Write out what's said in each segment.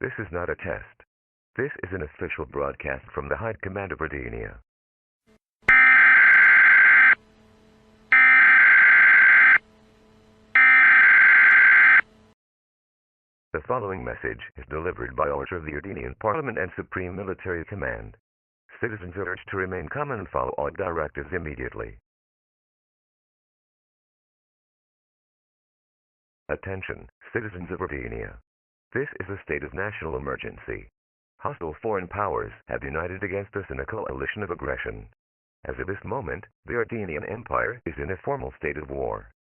This is not a test. This is an official broadcast from the High Command of Ardinia. The following message is delivered by order of the Ardenian Parliament and Supreme Military Command. Citizens are urged to remain calm and follow all directives immediately. Attention, citizens of Ardenia. This is a state of national emergency. Hostile foreign powers have united against us in a coalition of aggression. As of this moment, the Ardenian Empire is in a formal state of war.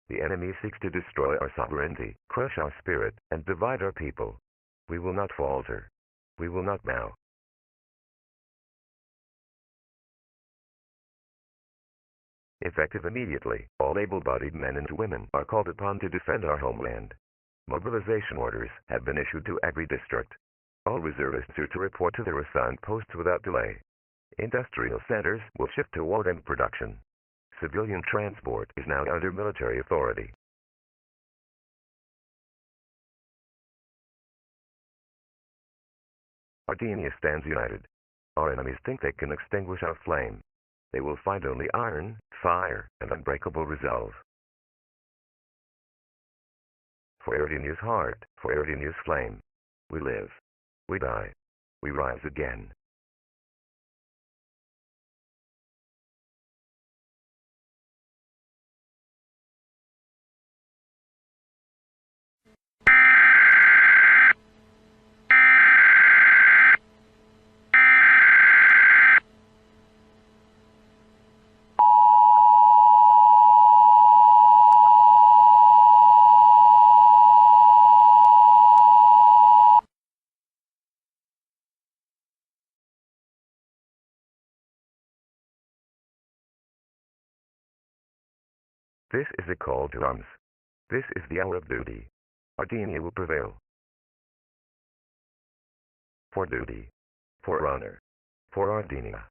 The enemy seeks to destroy our sovereignty, crush our spirit, and divide our people. We will not falter. We will not bow. Effective immediately, all able-bodied men and women are called upon to defend our homeland. Mobilization orders have been issued to every district. All reservists are to report to their assigned posts without delay. Industrial centers will shift to wartime production. Civilian transport is now under military authority. Ardenia stands united. Our enemies think they can extinguish our flame. They will find only iron, fire, and unbreakable resolve. For Ardenia's heart, for Ardenia's flame, we live, we die, we rise again. This is a call to arms. This is the hour of duty. Ardenia will prevail. For duty. For honor. For Ardenia.